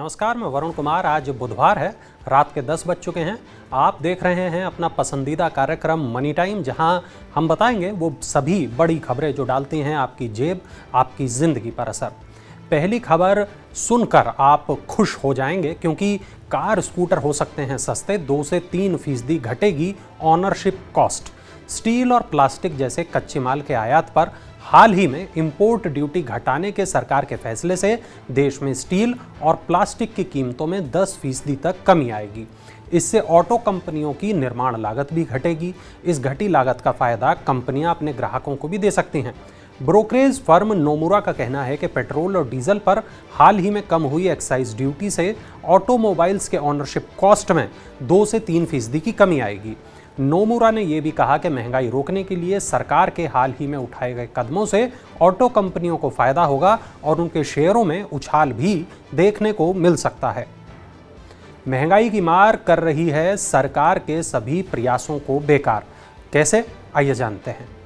नमस्कार, मैं वरुण कुमार। आज बुधवार है, रात के 10 बज चुके हैं। आप देख रहे हैं अपना पसंदीदा कार्यक्रम मनी टाइम, जहां हम बताएंगे वो सभी बड़ी खबरें जो डालती हैं आपकी जेब, आपकी ज़िंदगी पर असर। पहली खबर सुनकर आप खुश हो जाएंगे, क्योंकि कार स्कूटर हो सकते हैं सस्ते, 2 से 3% घटेगी ऑनरशिप कॉस्ट। स्टील और प्लास्टिक जैसे कच्चे माल के आयात पर हाल ही में इंपोर्ट ड्यूटी घटाने के सरकार के फैसले से देश में स्टील और प्लास्टिक की कीमतों में 10% तक कमी आएगी। इससे ऑटो कंपनियों की निर्माण लागत भी घटेगी। इस घटी लागत का फायदा कंपनियां अपने ग्राहकों को भी दे सकती हैं। ब्रोकरेज फर्म नोमुरा का कहना है कि पेट्रोल और डीजल पर हाल ही में कम हुई एक्साइज ड्यूटी से ऑटोमोबाइल्स के ऑनरशिप कॉस्ट में 2 से 3% की कमी आएगी। नोमुरा ने यह भी कहा कि महंगाई रोकने के लिए सरकार के हाल ही में उठाए गए कदमों से ऑटो कंपनियों को फायदा होगा और उनके शेयरों में उछाल भी देखने को मिल सकता है। महंगाई की मार कर रही है सरकार के सभी प्रयासों को बेकार। कैसे, आइए जानते हैं।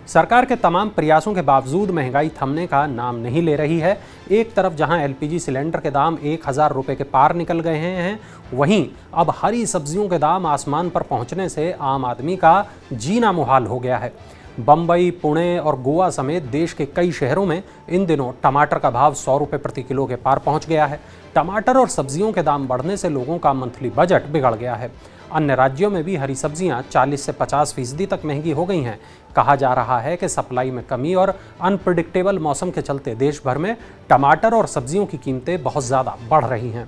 सरकार के तमाम प्रयासों के बावजूद महंगाई थमने का नाम नहीं ले रही है। एक तरफ जहां एलपीजी सिलेंडर के दाम 1000 रुपये के पार निकल गए हैं, वहीं अब हरी सब्जियों के दाम आसमान पर पहुंचने से आम आदमी का जीना मुहाल हो गया है। बम्बई, पुणे और गोवा समेत देश के कई शहरों में इन दिनों टमाटर का भाव 100 रुपये प्रति किलो के पार पहुंच गया है। टमाटर और सब्जियों के दाम बढ़ने से लोगों का मंथली बजट बिगड़ गया है। अन्य राज्यों में भी हरी सब्जियां 40 से 50% तक महंगी हो गई हैं। कहा जा रहा है कि सप्लाई में कमी और अनप्रिडिक्टेबल मौसम के चलते देश भर में टमाटर और सब्जियों की कीमतें बहुत ज़्यादा बढ़ रही हैं।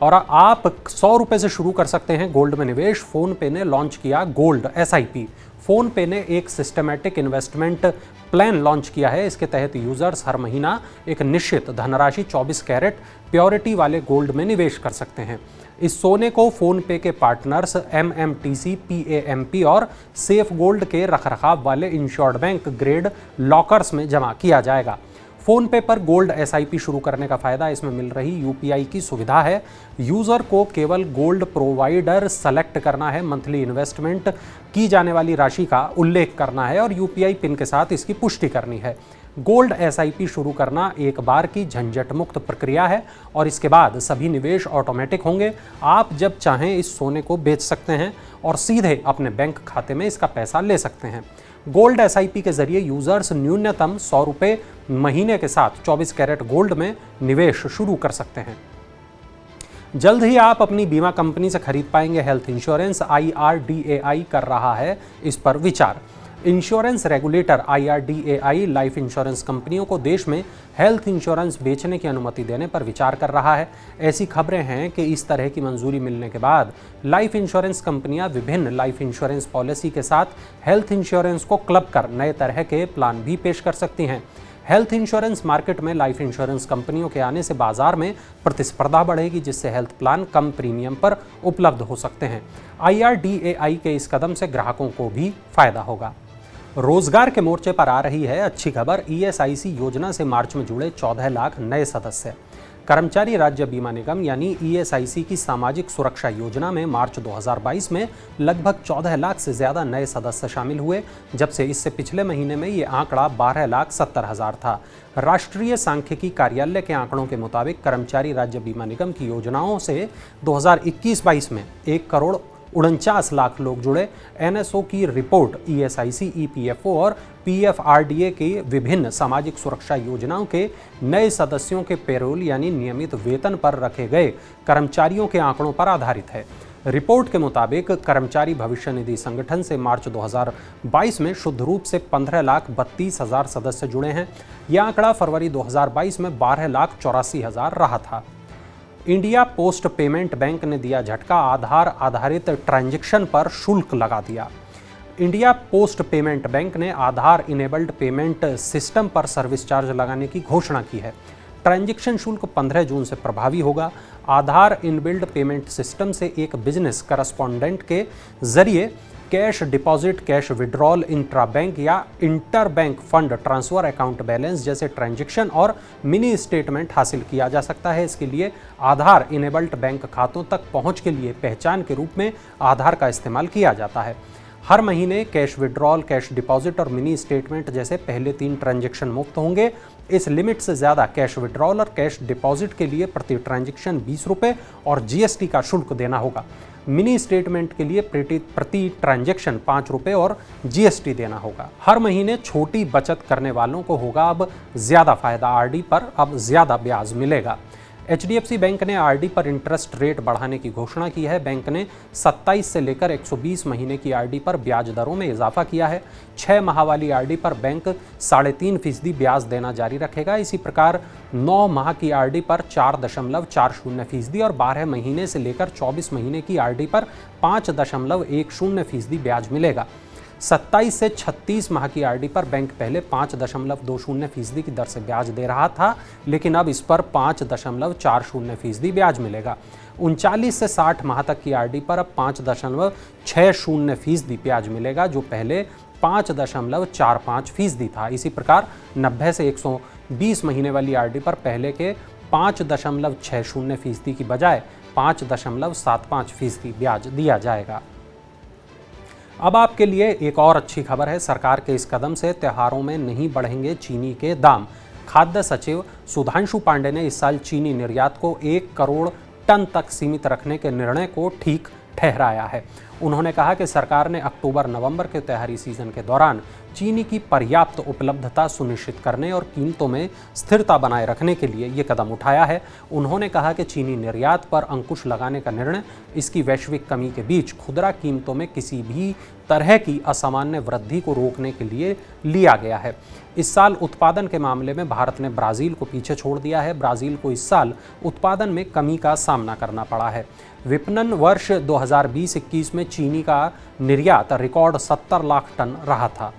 और आप 100 रुपये से शुरू कर सकते हैं गोल्ड में निवेश। फोन पे ने लॉन्च किया गोल्ड SIP। फोन पे ने एक सिस्टमैटिक इन्वेस्टमेंट प्लान लॉन्च किया है। इसके तहत यूजर्स हर महीना एक निश्चित धनराशि 24 कैरेट प्योरिटी वाले गोल्ड में निवेश कर सकते हैं। इस सोने को फोन पे के पार्टनर्स MMTC, PAMP और सेफ गोल्ड के रखरखाव वाले इंश्योर्ड बैंक ग्रेड लॉकर्स में जमा किया जाएगा। फोन पे पर गोल्ड SIP शुरू करने का फायदा इसमें मिल रही UPI की सुविधा है। यूजर को केवल गोल्ड प्रोवाइडर सेलेक्ट करना है, मंथली इन्वेस्टमेंट की जाने वाली राशि का उल्लेख करना है और UPI पिन के साथ इसकी पुष्टि करनी है। गोल्ड SIP शुरू करना एक बार की झंझट मुक्त प्रक्रिया है और इसके बाद सभी निवेश ऑटोमेटिक होंगे। आप जब चाहें इस सोने को बेच सकते हैं और सीधे अपने बैंक खाते में इसका पैसा ले सकते हैं। गोल्ड SIP के जरिए यूजर्स न्यूनतम 100 रुपये महीने के साथ 24 कैरेट गोल्ड में निवेश शुरू कर सकते हैं। जल्द ही आप अपनी बीमा कंपनी से खरीद पाएंगे हेल्थ इंश्योरेंस। IRDAI कर रहा है इस पर विचार। Insurance regulator IRDAI life insurance कंपनियों को देश में हेल्थ इंश्योरेंस बेचने की अनुमति देने पर विचार कर रहा है। ऐसी खबरें हैं कि इस तरह की मंजूरी मिलने के बाद लाइफ इंश्योरेंस कंपनियां विभिन्न लाइफ इंश्योरेंस पॉलिसी के साथ हेल्थ इंश्योरेंस को क्लब कर नए तरह के प्लान भी पेश कर सकती हैं। हेल्थ इंश्योरेंस मार्केट में लाइफ इंश्योरेंस कंपनियों के आने से बाजार में प्रतिस्पर्धा बढ़ेगी, जिससे हेल्थ प्लान कम प्रीमियम पर उपलब्ध हो सकते हैं। IRDAI के इस कदम से ग्राहकों को भी फायदा होगा। रोजगार के मोर्चे पर आ रही है अच्छी खबर। ESIC योजना से मार्च में जुड़े 14 लाख नए सदस्य। कर्मचारी राज्य बीमा निगम यानी ESIC की सामाजिक सुरक्षा योजना में मार्च 2022 में लगभग 14 लाख से ज्यादा नए सदस्य शामिल हुए, जब से इससे पिछले महीने में ये आंकड़ा 12,70,000 था। राष्ट्रीय सांख्यिकी कार्यालय के आंकड़ों के मुताबिक कर्मचारी राज्य बीमा निगम की योजनाओं से 2021-22 में 1,49 लाख लोग जुड़े। NSO की रिपोर्ट ESIC, EPFO और PFRDA की विभिन्न सामाजिक सुरक्षा योजनाओं के नए सदस्यों के पेरोल यानी नियमित वेतन पर रखे गए कर्मचारियों के आंकड़ों पर आधारित है। रिपोर्ट के मुताबिक कर्मचारी भविष्य निधि संगठन से मार्च 2022 में शुद्ध रूप से 15,32,000 सदस्य जुड़े हैं। यह आंकड़ा फरवरी 2022 में 12,84,000 रहा था। इंडिया पोस्ट पेमेंट बैंक ने दिया झटका। आधार आधारित ट्रांजैक्शन पर शुल्क लगा दिया। इंडिया पोस्ट पेमेंट बैंक ने आधार इनेबल्ड पेमेंट सिस्टम पर सर्विस चार्ज लगाने की घोषणा की है। ट्रांजैक्शन शुल्क 15 जून से प्रभावी होगा। आधार इनबिल्ड पेमेंट सिस्टम से एक बिजनेस करस्पॉन्डेंट के जरिए cash deposit, cash withdrawal, intra bank या inter bank fund transfer, account balance जैसे ट्रांजैक्शन और मिनी स्टेटमेंट हासिल किया जा सकता है। इसके लिए आधार इनेबल्ड बैंक खातों तक पहुंच के लिए पहचान के रूप में आधार का इस्तेमाल किया जाता है। हर महीने कैश विड्रॉल, कैश डिपॉजिट और मिनी स्टेटमेंट जैसे पहले 3 ट्रांजैक्शन मुफ्त होंगे। इस लिमिट से ज़्यादा कैश विड्रॉल और कैश डिपॉजिट के लिए प्रति ट्रांजैक्शन 20 रुपये और जीएसटी का शुल्क देना होगा। मिनी स्टेटमेंट के लिए प्रति ट्रांजैक्शन 5 रुपये और जीएसटी देना होगा। हर महीने छोटी बचत करने वालों को होगा अब ज़्यादा फायदा, आरडी पर अब ज़्यादा ब्याज मिलेगा। एचडीएफसी बैंक ने आरडी पर इंटरेस्ट रेट बढ़ाने की घोषणा की है। बैंक ने 27 से लेकर 120 महीने की आरडी पर ब्याज दरों में इजाफा किया है। 6 माह वाली आरडी पर बैंक 3.5% ब्याज देना जारी रखेगा। इसी प्रकार 9 माह की आरडी पर 4.40% और 12 महीने से लेकर 24 महीने की आरडी पर 5.10% ब्याज मिलेगा। 27 से 36 माह की आरडी पर बैंक पहले 5.20% की दर से ब्याज दे रहा था, लेकिन अब इस पर 5.40% ब्याज मिलेगा। 39 से 60 माह तक की आरडी पर अब 5.60% ब्याज मिलेगा, जो पहले 5.45% था। इसी प्रकार 90 से 120 महीने वाली आरडी पर पहले के 5.60% की बजाय 5.75% ब्याज दिया जाएगा। अब आपके लिए एक और अच्छी खबर है। सरकार के इस कदम से त्योहारों में नहीं बढ़ेंगे चीनी के दाम। खाद्य सचिव सुधांशु पांडे ने इस साल चीनी निर्यात को 1 करोड़ टन तक सीमित रखने के निर्णय को ठीक ठहराया है। उन्होंने कहा कि सरकार ने अक्टूबर-नवंबर के त्योहारी सीजन के दौरान चीनी की पर्याप्त उपलब्धता सुनिश्चित करने और कीमतों में स्थिरता बनाए रखने के लिए ये कदम उठाया है। उन्होंने कहा कि चीनी निर्यात पर अंकुश लगाने का निर्णय इसकी वैश्विक कमी के बीच खुदरा कीमतों में किसी भी तरह की असामान्य वृद्धि को रोकने के लिए लिया गया है। इस साल उत्पादन के मामले में भारत ने ब्राज़ील को पीछे छोड़ दिया है। ब्राज़ील को इस साल उत्पादन में कमी का सामना करना पड़ा है। विपणन वर्ष 2020-21 में चीनी का निर्यात रिकॉर्ड 70 लाख टन रहा था।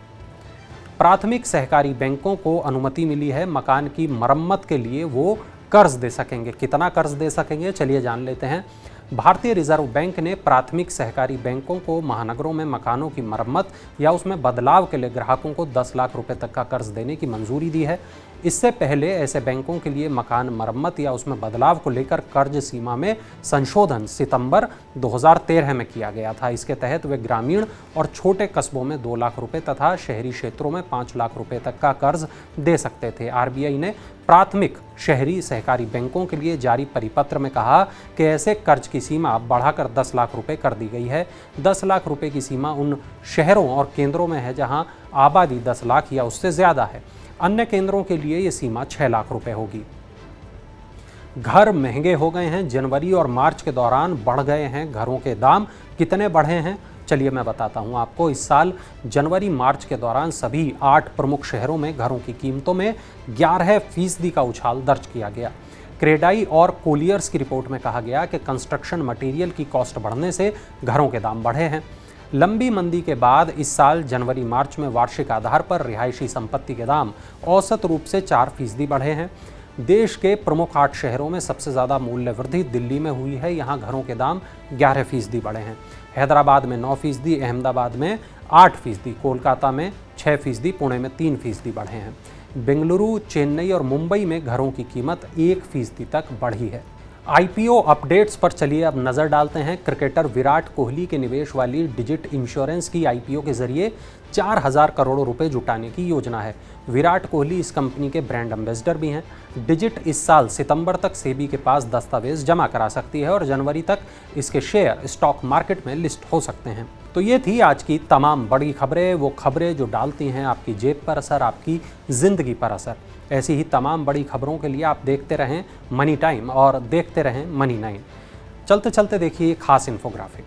प्राथमिक सहकारी बैंकों को अनुमति मिली है मकान की मरम्मत के लिए वो कर्ज दे सकेंगे। कितना कर्ज दे सकेंगे, चलिए जान लेते हैं। भारतीय रिजर्व बैंक ने प्राथमिक सहकारी बैंकों को महानगरों में मकानों की मरम्मत या उसमें बदलाव के लिए ग्राहकों को 10 लाख रुपए तक का कर्ज देने की मंजूरी दी है। इससे पहले ऐसे बैंकों के लिए मकान मरम्मत या उसमें बदलाव को लेकर कर्ज सीमा में संशोधन सितंबर 2013 में किया गया था। इसके तहत वे ग्रामीण और छोटे कस्बों में 2 लाख रुपए तथा शहरी क्षेत्रों में 5 लाख रुपए तक का कर्ज दे सकते थे। आरबीआई ने प्राथमिक शहरी सहकारी बैंकों के लिए जारी परिपत्र में कहा कि ऐसे कर्ज की सीमा बढ़ाकर 10 लाख रुपए कर दी गई है। 10 लाख रुपए की सीमा उन शहरों और केंद्रों में है जहां आबादी 10 लाख या उससे ज़्यादा है। अन्य केंद्रों के लिए ये सीमा 6 लाख रुपए होगी। घर महंगे हो गए हैं। जनवरी और मार्च के दौरान बढ़ गए हैं घरों के दाम। कितने बढ़े हैं, चलिए मैं बताता हूं आपको। इस साल जनवरी मार्च के दौरान सभी 8 प्रमुख शहरों में घरों की कीमतों में 11% का उछाल दर्ज किया गया। क्रेडाई और कोलियर्स की रिपोर्ट में कहा गया कि कंस्ट्रक्शन मटेरियल की कॉस्ट बढ़ने से घरों के दाम बढ़े हैं। लंबी मंदी के बाद इस साल जनवरी मार्च में वार्षिक आधार पर रिहायशी संपत्ति के दाम औसत रूप से 4% बढ़े हैं। देश के प्रमुख 8 शहरों में सबसे ज़्यादा मूल्य वृद्धि दिल्ली में हुई है। यहाँ घरों के दाम 11% बढ़े हैं। हैदराबाद में 9%, अहमदाबाद में 8%, कोलकाता में 6%, पुणे में 3% बढ़े हैं। बेंगलुरु, चेन्नई और मुंबई में घरों की कीमत 1% तक बढ़ी है। आईपीओ अपडेट्स पर चलिए अब नज़र डालते हैं। क्रिकेटर विराट कोहली के निवेश वाली डिजिट इंश्योरेंस की आईपीओ के जरिए 4000 करोड़ रुपए जुटाने की योजना है। विराट कोहली इस कंपनी के ब्रांड एम्बेसडर भी हैं। डिजिट इस साल सितंबर तक सेबी के पास दस्तावेज जमा करा सकती है और जनवरी तक इसके शेयर स्टॉक मार्केट में लिस्ट हो सकते हैं। तो ये थी आज की तमाम बड़ी खबरें, वो खबरें जो डालती हैं आपकी जेब पर असर, आपकी ज़िंदगी पर असर। ऐसी ही तमाम बड़ी खबरों के लिए आप देखते रहें मनी टाइम और देखते रहें मनी 9। चलते चलते देखिए खास इन्फोग्राफिक।